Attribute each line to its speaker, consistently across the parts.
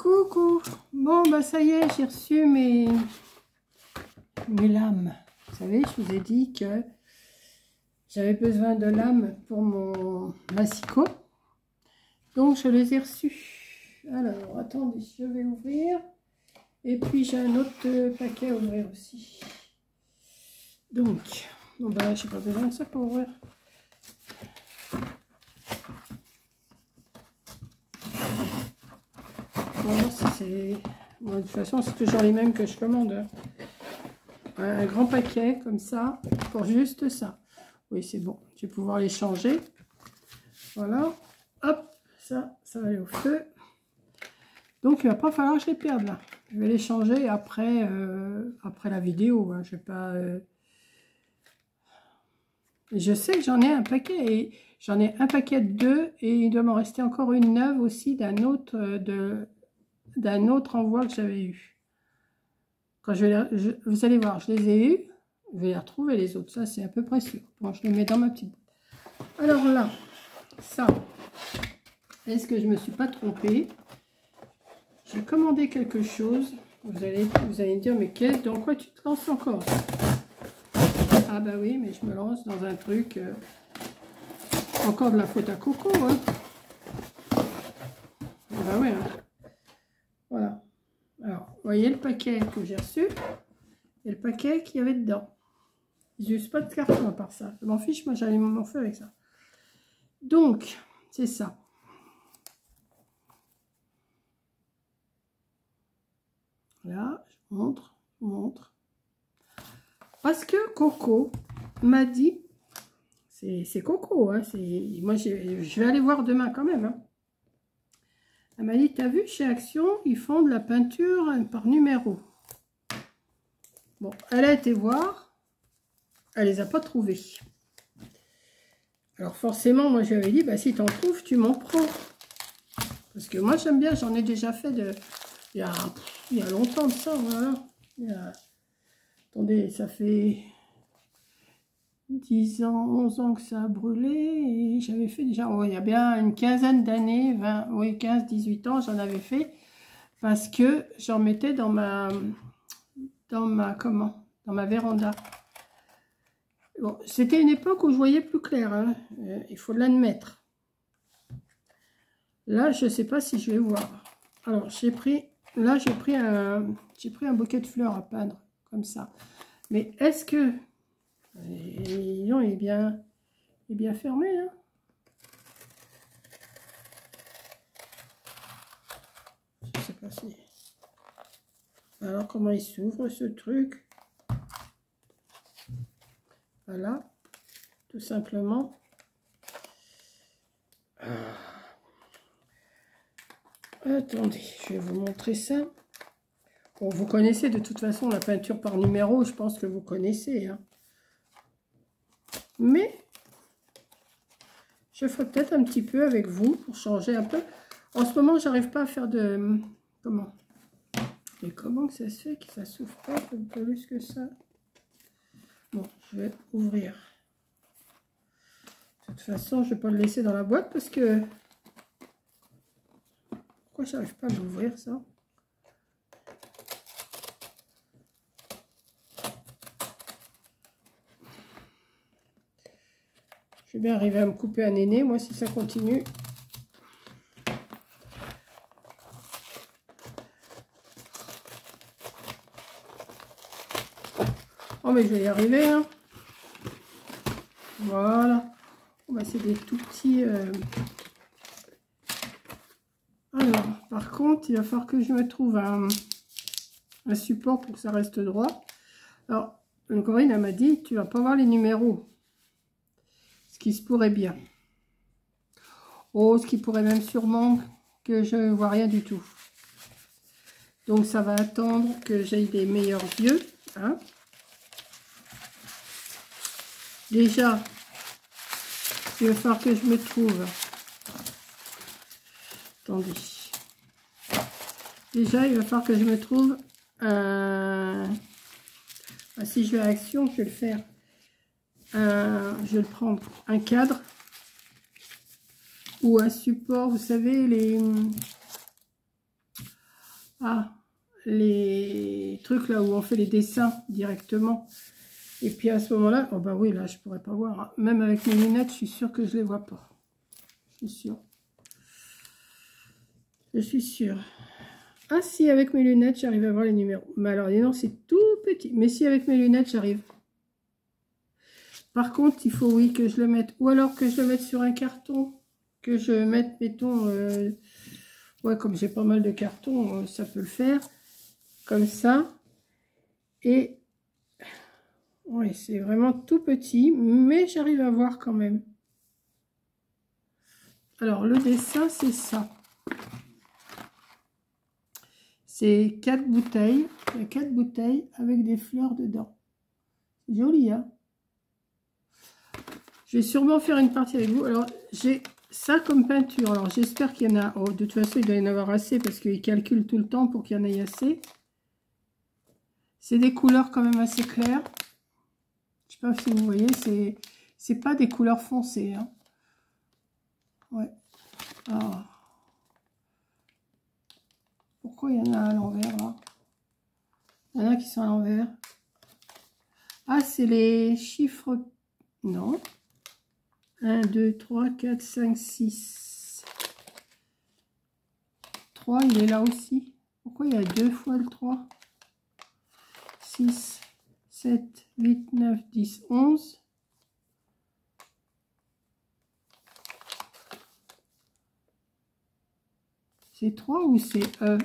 Speaker 1: Coucou. Bon, bah ça y est, j'ai reçu mes lames. Vous savez, je vous ai dit que j'avais besoin de lames pour mon massicot. Donc, je les ai reçues. Alors, attendez, je vais ouvrir. Et puis, j'ai un autre paquet à ouvrir aussi. Donc, bon, bah, j'ai pas besoin de ça pour ouvrir. Bon, si c'est... Bon, de toute façon, c'est toujours les mêmes que je commande. Un grand paquet comme ça, pour juste ça. Oui, c'est bon. Je vais pouvoir les changer. Voilà. Hop, ça va aller au feu. Donc, il va pas falloir que je les perde là. Je vais les changer après, après la vidéo. Hein. Je vais pas... Je sais que j'en ai un paquet. Et j'en ai un paquet de 2. Et il doit m'en rester encore une neuve aussi d'un autre, d'un autre envoi que j'avais eu. Quand vous allez voir, je les ai eus. Je vais les retrouver les autres. Ça, c'est à peu près sûr. Bon, je les mets dans ma petite boîte. Alors là, ça. Est-ce que je me suis pas trompée? J'ai commandé quelque chose. Vous allez me dire, mais dans quoi tu te lances encore? Ah bah oui, mais je me lance dans un truc... encore de la faute à Coco, hein. Ah bah ouais, hein. Voilà. Alors, vous voyez le paquet que j'ai reçu et le paquet qu'il y avait dedans. Ils n'usent pas de carton à part ça. Je m'en fiche, moi j'allais m'en faire avec ça. Donc, c'est ça. Là, je vous montre. Parce que Coco m'a dit, c'est Coco, hein, moi je vais aller voir demain quand même. Hein. Elle m'a dit, t'as vu, chez Action, ils font de la peinture par numéro. Bon, elle a été voir, elle les a pas trouvés. Alors forcément, moi je lui avais dit, bah si t'en trouves, tu m'en prends. Parce que moi j'aime bien, j'en ai déjà fait il y a longtemps de ça, voilà. Attendez, ça fait 10 ans, 11 ans que ça a brûlé. Et j'avais fait déjà, oh, il y a bien une quinzaine d'années, 20, oui, 15, 18 ans, j'en avais fait. Parce que j'en mettais dans ma véranda. Bon, c'était une époque où je voyais plus clair, hein. Il faut l'admettre. Là, je ne sais pas si je vais voir. Alors, j'ai pris un bouquet de fleurs à peindre, comme ça. Mais est-ce que... il est bien fermé, hein. Je ne sais pas si... Alors, comment il s'ouvre, ce truc? Voilà, tout simplement. Attendez, je vais vous montrer ça. Bon, vous connaissez de toute façon la peinture par numéro, je pense que vous connaissez. Hein. Mais, je ferai peut-être un petit peu avec vous pour changer un peu. En ce moment, j'arrive pas à faire de... Comment? Mais comment que ça se fait que ça s'ouvre pas plus que ça? Bon, je vais ouvrir. De toute façon, je ne vais pas le laisser dans la boîte parce que... Pourquoi je n'arrive pas à l'ouvrir, ça? Je vais bien arriver à me couper un aîné, moi, si ça continue. Oh, mais je vais y arriver, hein. Voilà. Oh, bah, c'est des tout petits... Alors, par contre, il va falloir que je me trouve un support pour que ça reste droit. Alors, Corinne, elle m'a dit, tu vas pas voir les numéros. Ce qui se pourrait bien. Oh, ce qui pourrait même sûrement que je ne vois rien du tout. Donc, ça va attendre que j'aille des meilleurs yeux. Hein. Déjà, il va falloir que je me trouve... Attendez. Déjà, il va falloir que je me trouve un... Ah, si je vais à Action, je vais le faire. Je vais le prendre un cadre ou un support, vous savez, les... Ah, les trucs là où on fait les dessins directement. Et puis à ce moment-là, oh bah oui, là je pourrais pas voir, hein. Même avec mes lunettes, je suis sûre que je les vois pas. Je suis sûre. Je suis sûre. Ah si, avec mes lunettes, j'arrive à voir les numéros. Mais alors, non, c'est tout petit. Mais si, avec mes lunettes, j'arrive. Par contre, il faut, oui, que je le mette. Ou alors que je le mette sur un carton. Que je mette, mettons... ouais, comme j'ai pas mal de cartons, ça peut le faire. Comme ça. Et... oui, c'est vraiment tout petit. Mais j'arrive à voir quand même. Alors, le dessin, c'est ça. C'est 4 bouteilles. Il y a 4 bouteilles avec des fleurs dedans. C'est joli, hein? Je vais sûrement faire une partie avec vous. Alors, j'ai ça comme peinture. Alors, j'espère qu'il y en a... oh, de toute façon, il doit y en avoir assez parce qu'il calcule tout le temps pour qu'il y en ait assez. C'est des couleurs quand même assez claires. Je ne sais pas si vous voyez, c'est pas des couleurs foncées, hein. Ouais. Ah. Pourquoi il y en a à l'envers, là? Il y en a qui sont à l'envers. Ah, c'est les chiffres... non. 1, 2, 3, 4, 5, 6. 3, il est là aussi. Pourquoi il y a 2 fois le 3? 6, 7, 8, 9, 10, 11. C'est 3 ou c'est E?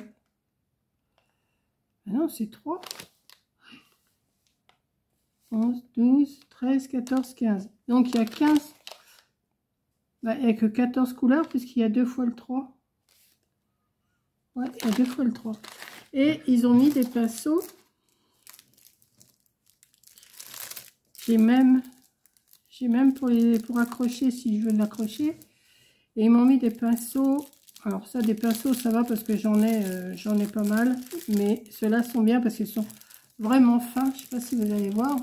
Speaker 1: Ah non, c'est 3. 11, 12, 13, 14, 15. Donc il y a 15. Bah, il n'y a que 14 couleurs puisqu'il y a 2 fois le 3. Ouais, il y a 2 fois le 3. Et ils ont mis des pinceaux. J'ai même pour accrocher si je veux l'accrocher. Et ils m'ont mis des pinceaux. Alors ça, des pinceaux, ça va parce que j'en ai pas mal. Mais ceux-là sont bien parce qu'ils sont vraiment fins. Je ne sais pas si vous allez voir.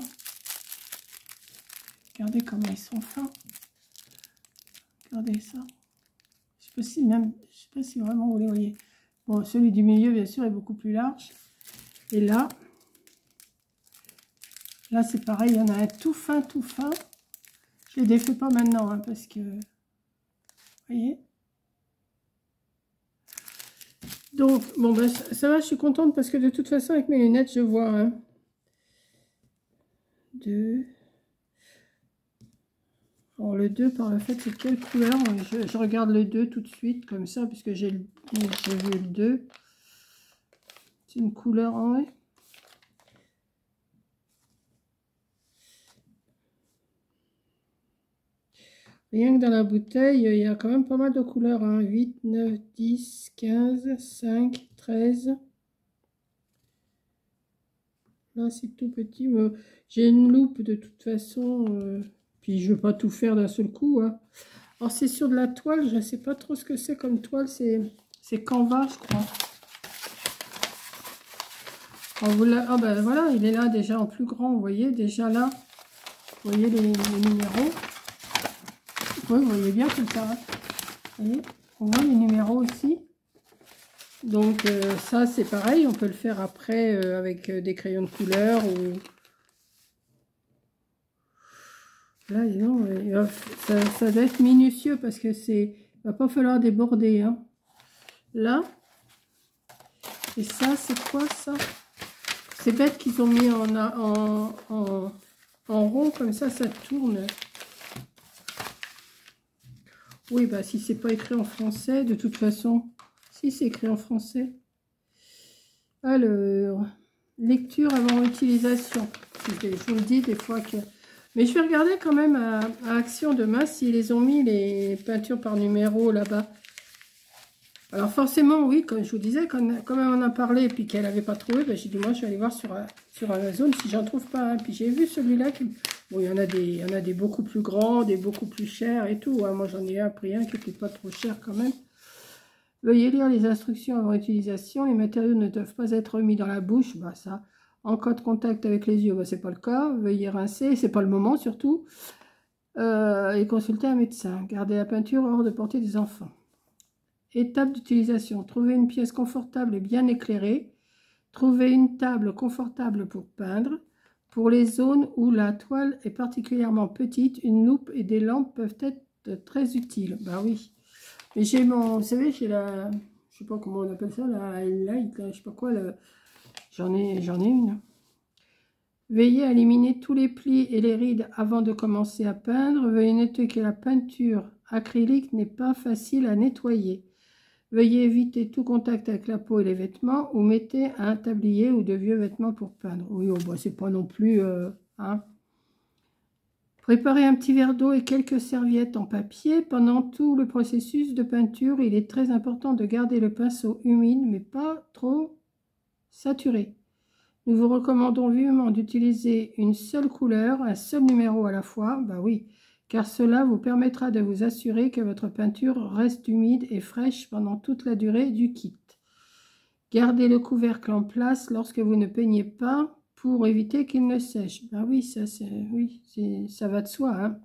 Speaker 1: Regardez comment ils sont fins. Regardez ça. Je sais pas si vraiment vous les voyez. Bon, celui du milieu, bien sûr, est beaucoup plus large. Et là c'est pareil, il y en a un tout fin, tout fin. Je les défais pas maintenant, hein, parce que... vous voyez? Donc, bon, ben, ça va, je suis contente parce que de toute façon, avec mes lunettes, je vois, hein. 2. Alors, le 2, par le fait, c'est quelle couleur? Je regarde le 2 tout de suite, comme ça, puisque j'ai vu le 2. C'est une couleur, hein, ouais. Rien que dans la bouteille, il y a quand même pas mal de couleurs, hein. 8, 9, 10, 15, 5, 13. Là, c'est tout petit. J'ai une loupe de toute façon. Puis, je ne veux pas tout faire d'un seul coup, hein. Alors, c'est sur de la toile. Je ne sais pas trop ce que c'est comme toile. C'est Canva, je crois. Ah ben voilà, il est là déjà en plus grand. Vous voyez, déjà là. Vous voyez les numéros. Oui, vous voyez bien comme ça. Hein. Vous voyez, on voit les numéros aussi. Donc ça c'est pareil, on peut le faire après avec des crayons de couleur ou... Là, non, ça doit être minutieux parce que il va pas falloir déborder. Hein. Là, et ça c'est quoi ça? C'est bête qu'ils ont mis en rond comme ça tourne. Oui, bah si c'est pas écrit en français, de toute façon... Si, c'est écrit en français. Alors, lecture avant utilisation. Je vous le dis des fois que... Mais je vais regarder quand même à Action demain s'ils les ont mis, les peintures par numéro là-bas. Alors forcément, oui, comme je vous disais, quand même on en a parlé et puis qu'elle n'avait pas trouvé, ben, j'ai dit moi je vais aller voir sur Amazon si j'en trouve pas un. Puis j'ai vu celui-là qui... Bon, il y en a des beaucoup plus grands, des beaucoup plus chers et tout. Hein. Moi j'en ai pris un qui n'était pas trop cher quand même. Veuillez lire les instructions avant utilisation. Les matériaux ne doivent pas être mis dans la bouche. Bah ça, en cas de contact avec les yeux, bah, c'est pas le cas. Veuillez rincer, c'est pas le moment surtout. Et consulter un médecin. Gardez la peinture hors de portée des enfants. Étape d'utilisation. Trouvez une pièce confortable et bien éclairée. Trouvez une table confortable pour peindre. Pour les zones où la toile est particulièrement petite, une loupe et des lampes peuvent être très utiles. Bah oui. Mais j'ai mon, vous savez, j'ai la, je sais pas comment on appelle ça, la highlight, je sais pas quoi, j'en ai une. Veillez à éliminer tous les plis et les rides avant de commencer à peindre. Veuillez noter que la peinture acrylique n'est pas facile à nettoyer. Veuillez éviter tout contact avec la peau et les vêtements ou mettez un tablier ou de vieux vêtements pour peindre. Oui, oh, bah, c'est pas non plus... hein. Préparez un petit verre d'eau et quelques serviettes en papier. Pendant tout le processus de peinture, il est très important de garder le pinceau humide, mais pas trop saturé. Nous vous recommandons vivement d'utiliser une seule couleur, un seul numéro à la fois. Bah oui, car cela vous permettra de vous assurer que votre peinture reste humide et fraîche pendant toute la durée du kit. Gardez le couvercle en place lorsque vous ne peignez pas pour éviter qu'il ne sèche. Ben oui, ça va de soi. Hein.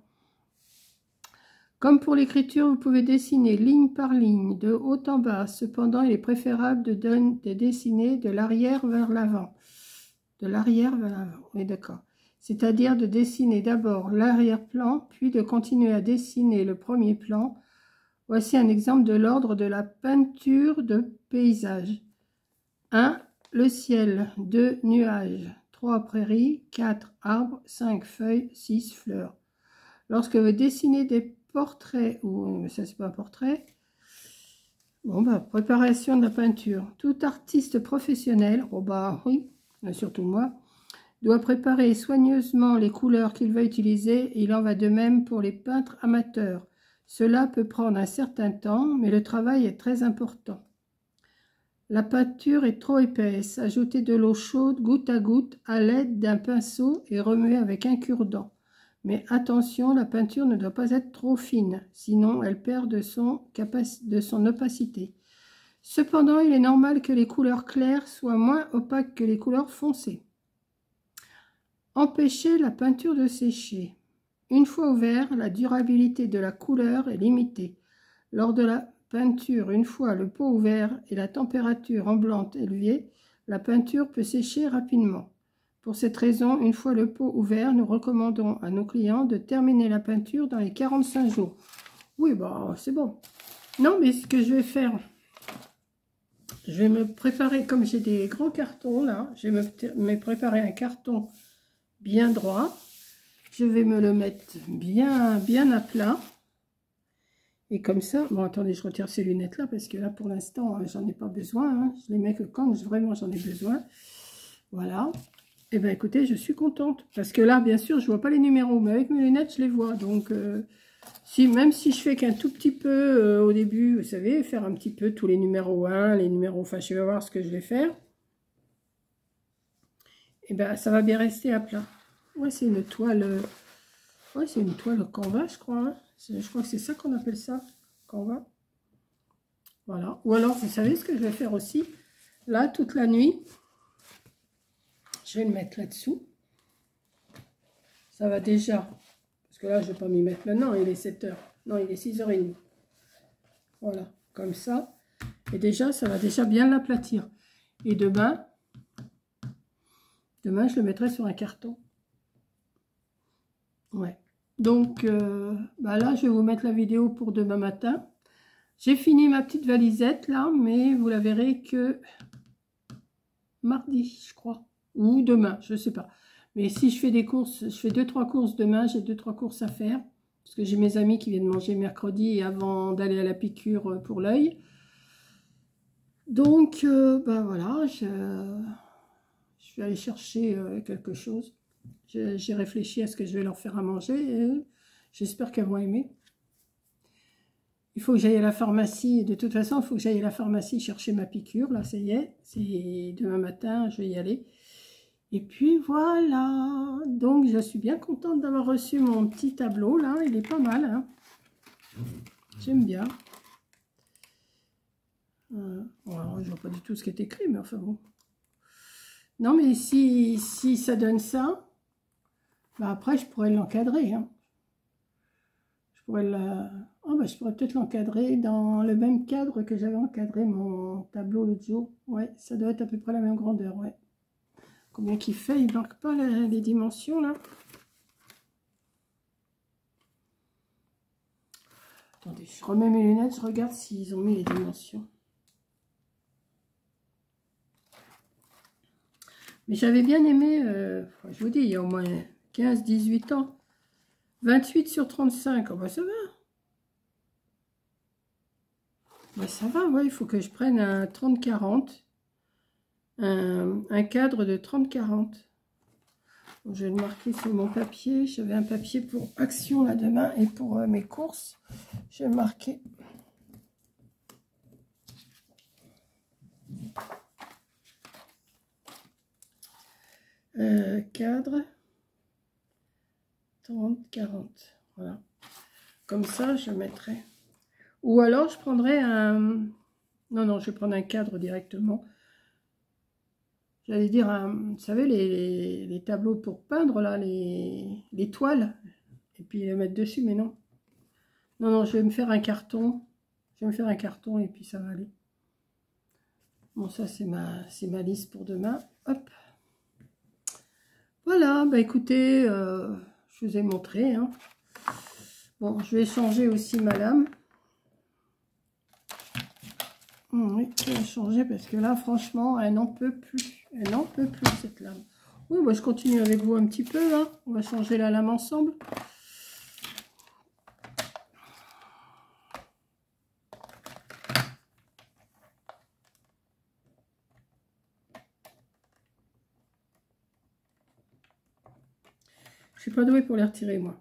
Speaker 1: Comme pour l'écriture, vous pouvez dessiner ligne par ligne, de haut en bas. Cependant, il est préférable de dessiner de l'arrière vers l'avant. De l'arrière vers l'avant, oui d'accord. C'est-à-dire de dessiner d'abord l'arrière-plan, puis de continuer à dessiner le premier plan. Voici un exemple de l'ordre de la peinture de paysage. 1. Le ciel. 2. Nuages. 3. Prairies. 4. Arbres. 5. Feuilles. 6. Fleurs. Lorsque vous dessinez des portraits, ou ça c'est pas un portrait, bon bah préparation de la peinture. Tout artiste professionnel, oh bah oui, surtout moi, doit préparer soigneusement les couleurs qu'il va utiliser. Il en va de même pour les peintres amateurs. Cela peut prendre un certain temps, mais le travail est très important. La peinture est trop épaisse. Ajoutez de l'eau chaude goutte à goutte à l'aide d'un pinceau et remuez avec un cure-dent. Mais attention, la peinture ne doit pas être trop fine, sinon elle perd de son opacité. Cependant, il est normal que les couleurs claires soient moins opaques que les couleurs foncées. Empêchez la peinture de sécher. Une fois ouvert, la durabilité de la couleur est limitée. Lors de la peinture, une fois le pot ouvert et la température ambiante élevée, la peinture peut sécher rapidement. Pour cette raison, une fois le pot ouvert, nous recommandons à nos clients de terminer la peinture dans les 45 jours. Oui, bah c'est bon. Non, mais ce que je vais faire, je vais me préparer, comme j'ai des grands cartons là, je vais me préparer un carton bien droit. Je vais me le mettre bien à plat. Et comme ça, bon attendez, je retire ces lunettes là parce que là pour l'instant j'en ai pas besoin. Hein. Je les mets que quand vraiment j'en ai besoin. Voilà. Et bien écoutez, je suis contente. Parce que là, bien sûr, je vois pas les numéros. Mais avec mes lunettes, je les vois. Donc, même si je fais qu'un tout petit peu au début, vous savez, faire un petit peu tous les numéros 1, les numéros... Enfin, je vais voir ce que je vais faire. Et bien, ça va bien rester à plat. Ouais, c'est une toile... Ouais, c'est une toile Canva, je crois. Hein. Je crois que c'est ça qu'on appelle ça, Canva. Voilà. Ou alors, vous savez ce que je vais faire aussi? Là, toute la nuit... Je vais le mettre là-dessous. Ça va déjà. Parce que là, je ne vais pas m'y mettre maintenant. Il est 7 h. Non, il est 6h30. Voilà. Comme ça. Et déjà, ça va déjà bien l'aplatir. Et demain, je le mettrai sur un carton. Ouais. Donc, bah là, je vais vous mettre la vidéo pour demain matin. J'ai fini ma petite valisette là. Mais vous la verrez que mardi, je crois. Ou demain, je ne sais pas. Mais si je fais des courses, je fais 2-3 courses demain, j'ai 2-3 courses à faire. Parce que j'ai mes amis qui viennent manger mercredi avant d'aller à la piqûre pour l'œil. Donc, ben voilà, je vais aller chercher quelque chose. J'ai réfléchi à ce que je vais leur faire à manger et j'espère qu'elles vont aimer. Il faut que j'aille à la pharmacie. De toute façon, il faut que j'aille à la pharmacie chercher ma piqûre. Là, ça y est. C'est demain matin, je vais y aller. Et puis voilà, donc je suis bien contente d'avoir reçu mon petit tableau là, il est pas mal, hein. J'aime bien. Alors, je vois pas du tout ce qui est écrit, mais enfin bon. Non mais si ça donne ça, bah après je pourrais l'encadrer, hein. Je pourrais oh, bah, je pourrais peut-être l'encadrer dans le même cadre que j'avais encadré mon tableau l'autre jour. Ouais, ça doit être à peu près la même grandeur, ouais. Combien qu'il fait, il marque pas les dimensions, là. Attendez, je remets mes lunettes, je regarde s'ils ont mis les dimensions. Mais j'avais bien aimé, je vous dis, il y a au moins 15-18 ans. 28 sur 35, oh bah ça va. Bah ça va, ouais, il faut que je prenne un 30-40. Un cadre de 30-40. Je vais le marquer sur mon papier. J'avais un papier pour action là demain et pour mes courses. Je vais le marquer. Cadre 30-40. Voilà. Comme ça, je mettrai. Ou alors, je prendrai un... Non, je vais prendre un cadre directement. J'allais dire, vous savez, les tableaux pour peindre, là, les toiles. Et puis les mettre dessus, mais non. Non, je vais me faire un carton. Je vais me faire un carton et puis ça va aller. Bon, ça, c'est ma liste pour demain. Hop. Voilà, bah écoutez, je vous ai montré. Hein. Bon, je vais changer aussi ma lame. Oui, je vais changer parce que là, franchement, elle n'en peut plus. Elle n'en peut plus, cette lame. Oui, moi, je continue avec vous un petit peu, là. On va changer la lame ensemble. Je suis pas douée pour les retirer, moi.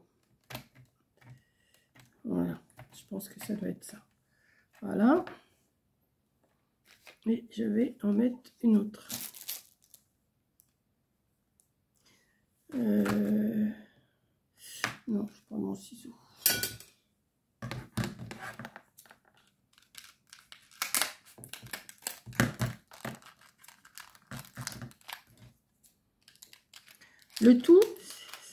Speaker 1: Voilà, je pense que ça doit être ça. Voilà. Et je vais en mettre une autre. Non, je prends mon ciseau. Le tout,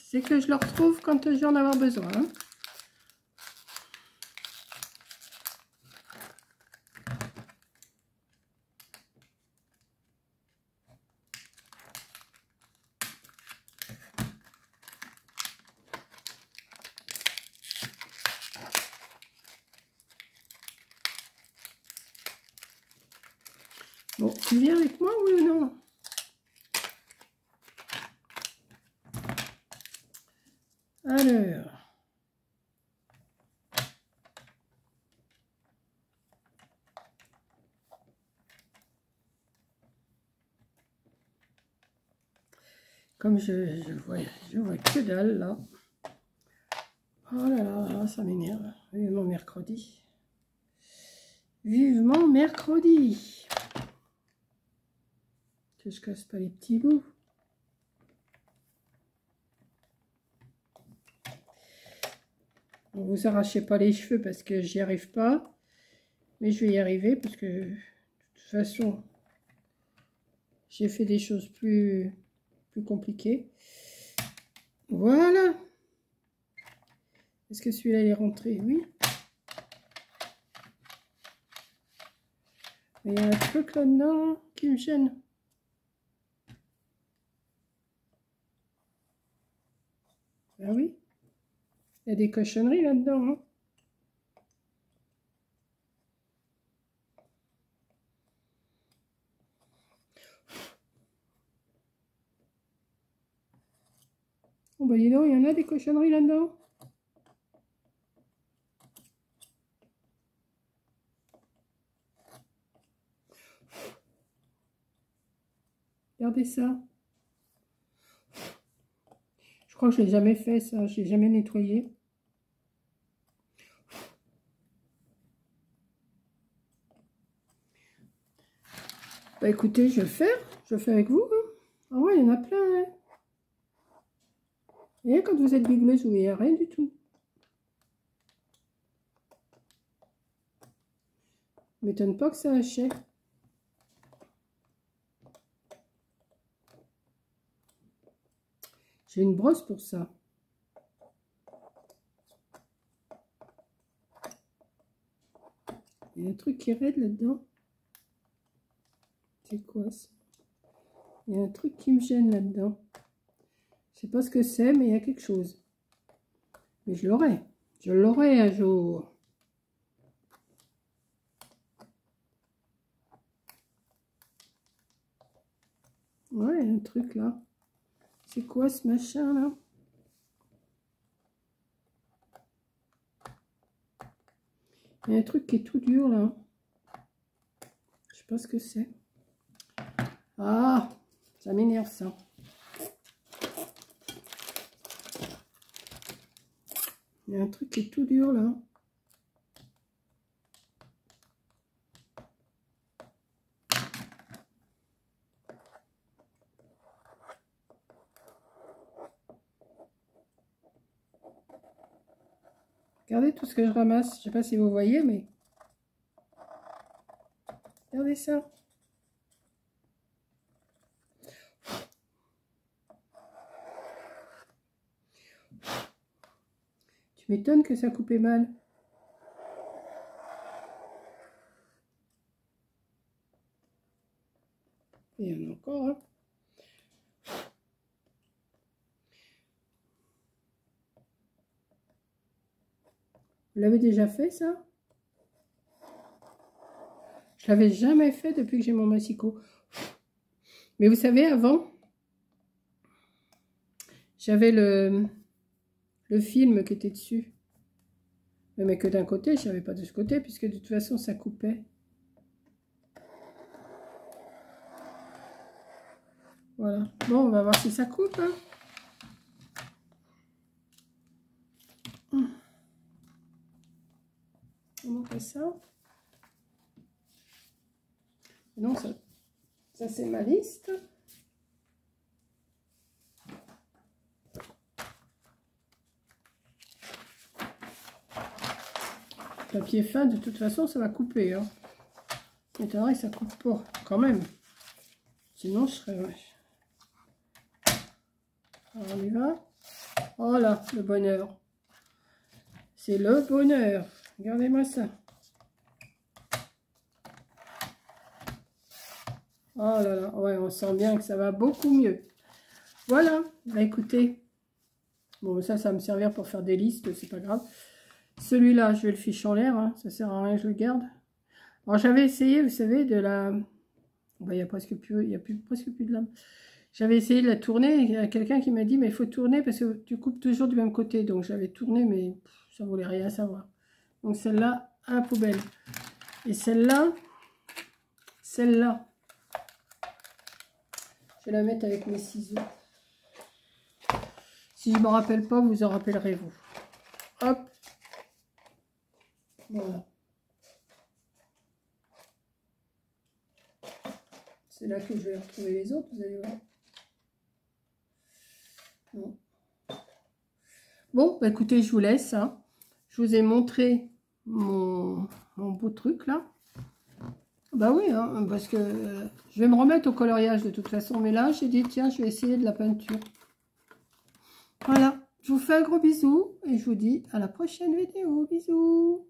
Speaker 1: c'est que je le retrouve quand je vais en avoir besoin. Hein. Bon, tu viens avec moi, oui ou non? Alors. Comme je vois que dalle, là. Oh là là, ça m'énerve. Vivement mercredi. Vivement mercredi. Que je casse pas les petits bouts. Vous arrachez pas les cheveux parce que j'y arrive pas. Mais je vais y arriver parce que de toute façon, j'ai fait des choses plus compliquées. Voilà. Est-ce que celui-là il est rentré? Oui. Mais il y a un truc là-dedans qui me gêne. Ah oui. Il y a des cochonneries là-dedans. Hein. Oh bah dis donc, il y en a des cochonneries là-dedans. Regardez ça. Je crois que je ne l'ai jamais fait ça, je ne l'ai jamais nettoyé. Bah écoutez, je vais le fais avec vous. Hein. Ah ouais, il y en a plein. Hein. Et quand vous êtes bigleuse, vous voyez rien du tout. M'étonne pas que ça achète. J'ai une brosse pour ça. truc qui raide là-dedans. C'est quoi ça? Il y a un truc qui me gêne là-dedans. Je sais pas ce que c'est, mais il y a quelque chose. Mais je l'aurai. Je l'aurai un jour. Ouais, un truc là. C'est quoi ce machin là? Il y a un truc qui est tout dur là. Je sais pas ce que c'est. Ah, ça m'énerve ça. Il y a un truc qui est tout dur là. Regardez tout ce que je ramasse. Je sais pas si vous voyez, mais regardez ça. Tu m'étonnes que ça coupait mal. Et il y en a encore, hein. Vous l'avez déjà fait, ça? Je l'avais jamais fait depuis que j'ai mon massicot. Mais vous savez, avant, j'avais le film qui était dessus. Mais que d'un côté, je ne savais pas de ce côté, puisque de toute façon, ça coupait. Voilà. Bon, on va voir si ça coupe, hein. On fait ça. Non, ça c'est ma liste. Papier fin, de toute façon, ça va couper. Hein. M'étonnerait que ça coupe pas, quand même. Sinon, je serais... Ouais. Alors, on y va. Oh là, le bonheur. C'est le bonheur. Regardez-moi ça. Oh là là, ouais, on sent bien que ça va beaucoup mieux. Voilà, bah écoutez. Bon, ça va me servir pour faire des listes, c'est pas grave. Celui-là, je vais le ficher en l'air, hein, ça sert à rien, je le garde. Alors, j'avais essayé, vous savez, de la... Bah, il y a presque plus de lame. J'avais essayé de la tourner, il y a quelqu'un qui m'a dit, mais il faut tourner parce que tu coupes toujours du même côté. Donc, j'avais tourné, mais ça voulait rien savoir. Donc, celle-là, à la poubelle. Et celle-là, je vais la mettre avec mes ciseaux. Si je ne me rappelle pas, vous en rappellerez vous. Hop. Voilà. C'est là que je vais retrouver les autres, vous allez voir. Bon, bon bah écoutez, je vous laisse. Hein. Je vous ai montré mon beau truc là. Bah oui, hein, parce que je vais me remettre au coloriage de toute façon. Mais là, j'ai dit, tiens, je vais essayer de la peinture. Voilà, je vous fais un gros bisou et je vous dis à la prochaine vidéo. Bisous.